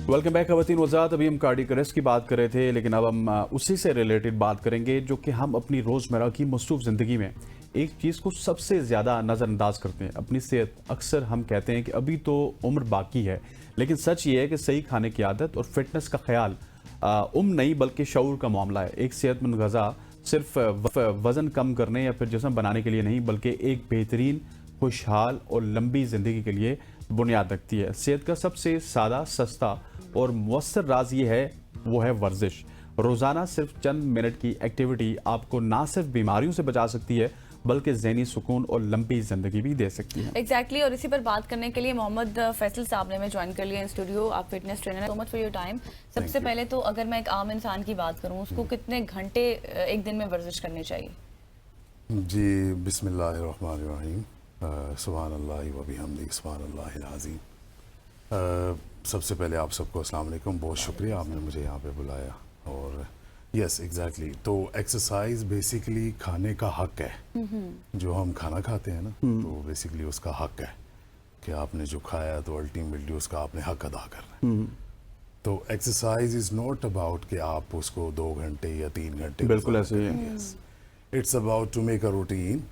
Welcome back ख़वातीन वज़ात। अभी हम कार्डियक अरेस्ट की बात कर रहे थे, लेकिन अब हम उसी से रिलेटेड बात करेंगे जो कि हम अपनी रोज़मर्रा की मसरूफ़ ज़िंदगी में एक चीज़ को सबसे ज़्यादा नज़रअंदाज करते हैं, अपनी सेहत। अक्सर हम कहते हैं कि अभी तो उम्र बाकी है, लेकिन सच ये है कि सही खाने की आदत और फिटनेस का ख्याल उम्र नहीं बल्कि शऊर का मामला है। एक सेहतमंद ग़ज़ा सिर्फ वज़न कम करने या फिर जिस्म बनाने के लिए नहीं, बल्कि एक बेहतरीन, खुशहाल और लंबी ज़िंदगी के लिए बुनियाद रखती है। सेहत का सबसे सादा, सस्ता और मुअस्सर राज ये है, वो है वर्जिश। रोज़ाना सिर्फ चंद मिनट की एक्टिविटी आपको ना सिर्फ बीमारियों से बचा सकती है बल्कि ज़हनी सुकून और लंबी ज़िंदगी भी दे सकती है। एग्जैक्टली और इसी पर बात करने के लिए मोहम्मद फैसल साहब ने हमें ज्वाइन कर लिया इन स्टूडियो। आप फिटनेस ट्रेनर हैं, so much for your time. सबसे पहले तो अगर मैं एक आम इंसान की बात करूं, उसको कितने घंटे एक दिन में वर्जिश करनी चाहिए? जी, बिस्मिल्लाहिर्रहमानिर्रहीम, सुभानअल्लाहि व बिहम्दिही, सुभानअल्लाहिल अज़ीम। सबसे पहले आप सबको अस्सलाम वालेकुम, बहुत शुक्रिया आपने मुझे यहाँ पे बुलाया। और यस एग्जैक्टली, तो एक्सरसाइज बेसिकली खाने का हक है। जो हम खाना खाते हैं ना, तो बेसिकली उसका हक है कि आपने जो खाया तो अल्टीमेटली उसका आपने हक अदा करना है। तो एक्सरसाइज इज नॉट अबाउट कि आप उसको 2 घंटे या 3 घंटे, बिल्कुल ऐसे ही है। It's about to make a routine.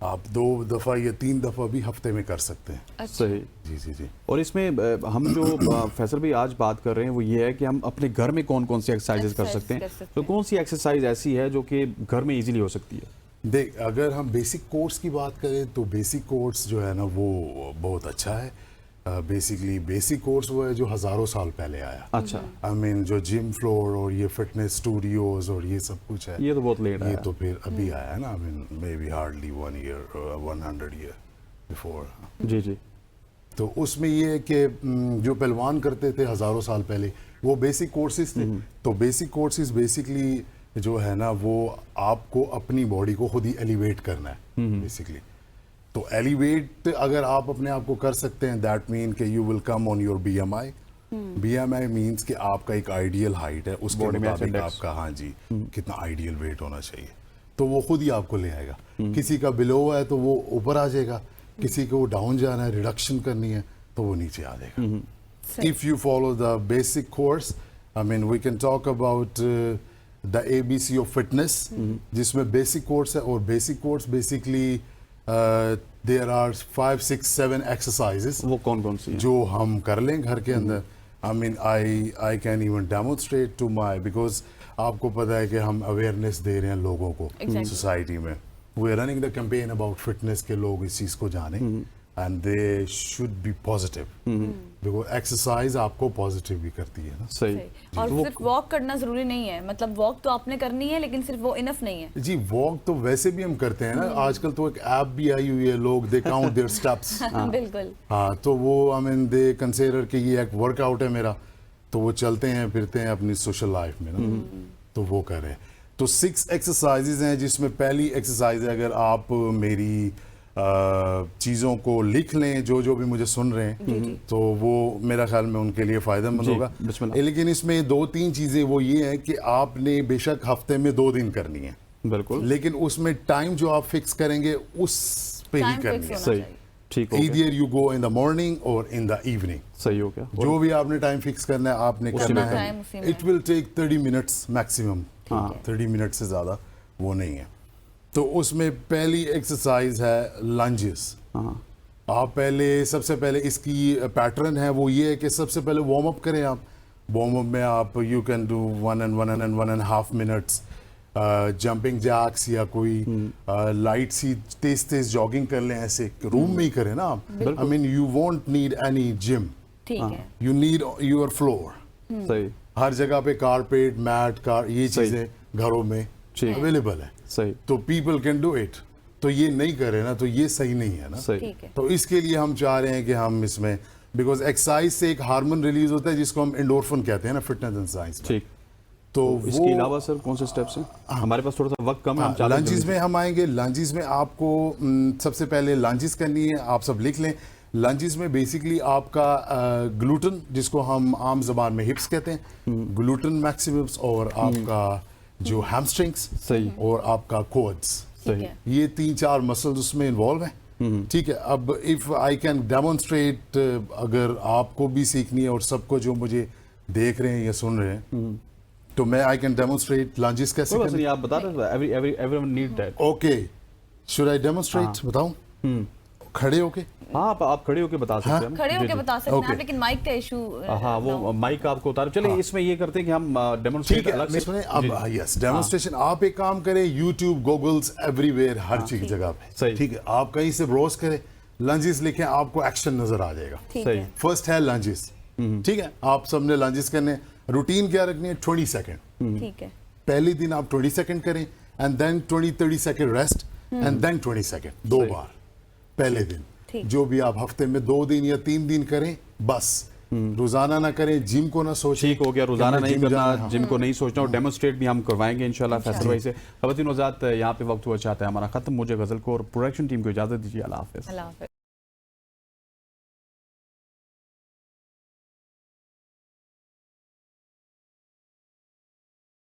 आप 2 दफ़ा या 3 दफ़ा भी हफ्ते में कर सकते हैं। सही। जी जी जी। और इसमें हम जो फैसल भाई आज बात कर रहे हैं वो ये है कि हम अपने घर में कौन कौन सी एक्सरसाइजेस कर सकते हैं। तो कौन सी एक्सरसाइज ऐसी है जो कि घर में इजीली हो सकती है? देख, अगर हम बेसिक कोर्स की बात करें तो बेसिक कोर्स जो है ना वो बहुत अच्छा है। बेसिकली बेसिक कोर्स वो है जो हज़ारों साल पहले आया। अच्छा। आई मीन जो जिम फ्लोर और ये फिटनेस स्टूडियोज और ये सब कुछ है, ये तो बहुत लेट है। ये तो फिर अभी आया है ना। I mean maybe hardly 100 year before. जी जी। तो उसमें ये है कि जो पहलवान करते थे हज़ारों साल पहले, वो बेसिक कोर्सेज थे। तो बेसिक कोर्सेज बेसिकली जो है ना वो आपको अपनी बॉडी को खुद ही एलिवेट करना है बेसिकली। तो एलिवेट अगर आप अपने आप को कर सकते हैं, दैट मीन कि you will come on your BMI। BMI means कि आपका एक आइडियल हाइट है, उसके मुताबिक आपका, हाँ जी, कितना आइडियल वेट होना चाहिए, तो वो खुद ही आपको ले आएगा। किसी का बिलो है तो वो ऊपर आ जाएगा, किसी को डाउन जाना है, रिडक्शन करनी है, तो वो नीचे आ जाएगा। If you follow the basic course, I mean we can talk about the ABC of fitness, जिसमें बेसिक कोर्स है। और basic course basically there are 5, 6, 7 exercises. वो कौन कौन सी हैं? जो हम कर लें घर के अंदर। I mean I can even demonstrate to my, because आपको पता है कि हम अवेयरनेस दे रहे हैं लोगों को सोसाइटी में। We are running the campaign about fitness के लोग इस चीज़ को जाने and they should be positive, because exercise आपको पॉजिटिव भी करती है ना। सही। और सिर्फ वॉक करना जरूरी नहीं है, मतलब वॉक तो आपने करनी है, लेकिन सिर्फ वो इनफ नहीं है। जी, वॉक तो वैसे भी हम करते हैं ना। आजकल तो एक ऐप भी आई हुई है, लोग दे काउंट देयर स्टेप्स। बिल्कुल। हाँ, तो वो आई मीन दे कंसीडर कि ये एक वर्कआउट है मेरा, तो वो चलते हैं फिरते हैं अपनी सोशल लाइफ में ना, तो वो कर रहे हैं। तो 6 एक्सरसाइजेज हैं, जिसमें पहली एक्सरसाइज है, अगर आप मेरी चीज़ों को लिख लें, जो भी मुझे सुन रहे हैं, तो वो मेरा ख्याल में उनके लिए फ़ायदेमंद होगा। लेकिन इसमें 2-3 चीज़ें वो ये है कि आपने बेशक हफ्ते में 2 दिन करनी है, बिल्कुल, लेकिन उसमें टाइम जो आप फिक्स करेंगे उस पे ही करनी है। सही, ठीक हो गया। Either you go in the morning or in the evening। सही हो गया। जो भी आपने टाइम फिक्स करना है आपने करना है। It will take 30 minutes maximum. 30 minute से ज़्यादा वो नहीं है। तो उसमें पहली एक्सरसाइज है लंजेस। आप सबसे पहले इसकी पैटर्न है वो ये है कि सबसे पहले वार्म अप करें आप। वार्म अप में आप you can do 1 and 1.5 minutes jumping jacks, या कोई लाइट सी तेज जॉगिंग कर लें, ऐसे रूम में ही करें ना आप। I mean you won't need any gym, you need your floor. सही। हर जगह पे कारपेट, मैट, ये चीजें घरों में अवेलेबल है। सही। तो पीपल कैन डू इट। तो ये नहीं करे ना, तो ये सही नहीं है ना। सही। तो इसके लिए हम चाह रहे हैं कि हम इसमें, बिकॉज एक्सरसाइज से एक हार्मोन रिलीज होता है जिसको हम एंडोर्फिन कहते हैं ना फिटनेस एंड साइंस। ठीक। तो इसके अलावा सर कौन से स्टेप्स हैं? हमारे पास थोड़ा सा वक्त कम है। लंजेस में हम आएंगे। लंजेस में आपको सबसे पहले लंजेस करनी है, आप सब लिख लें। लंजेस में बेसिकली आपका ग्लूटन, जिसको हम आम जबान में हिप्स कहते हैं, ग्लूटन मैक्सिमम्स, और आपका जो हैमस्ट्रिंग्स, सही, और आपका क्वाड्स, सही, ये 3-4 मसल्स उसमें इन्वॉल्व हैं। ठीक है। अब इफ आई कैन डेमोन्स्ट्रेट, अगर आपको भी सीखनी है और सबको जो मुझे देख रहे हैं या सुन रहे हैं, तो मैं आई कैन डेमोन्स्ट्रेट लंजेस कैसे कोई बात करने। नहीं, आप बता रहे everyone need that. Okay, should I demonstrate? बताऊं? खड़े होके? हाँ, आप खड़े होके बता सकते हैं। खड़े होके बता सकते हैं Okay. आप, लेकिन माइक का इशू। हाँ, वो माइक आपको उतार, चलिए इसमें ये करते हैं कि हम डेमोन्स्ट्रेट ठीक है, अलग मैं से। सुने अब यस डेमोन्स्ट्रेशन। आप एक काम करें, यूट्यूब, गूगल्स, एवरीवेयर, हर चीज जगह पे, सही। ठीक है, आप कहीं से ब्राउज करें, लंजेस लिखें, आपको एक्शन नजर आ जाएगा। ठीक सही। है। फर्स्ट है लंजेस, ठीक है, आप सबने लंजेस करने, रूटीन क्या रखनी है? 20 सेकंड। ठीक है। पहले दिन आप 20 सेकंड करें, and then 20-30 second rest, and then 20 second, 2 बार पहले दिन। ठीक। जो भी आप हफ्ते में 2 दिन या 3 दिन करें, बस रोजाना ना करें, जिम को ना सोचें। ठीक हो गया, कि रोजाना हमें नहीं जिम जाना है। करना, हाँ। जिम को नहीं सोचना, और डेमोन्स्ट्रेट भी हम करवाएंगे इंशाल्लाह फैसल भाई से। खवातीन हज़रात, यहाँ पे वक्त हुआ चाहता है हमारा खत्म। मुझे गजल को और प्रोडक्शन टीम को इजाजत दीजिए। अल्लाह हाफिज़। अल्लाह हाफ़िज़।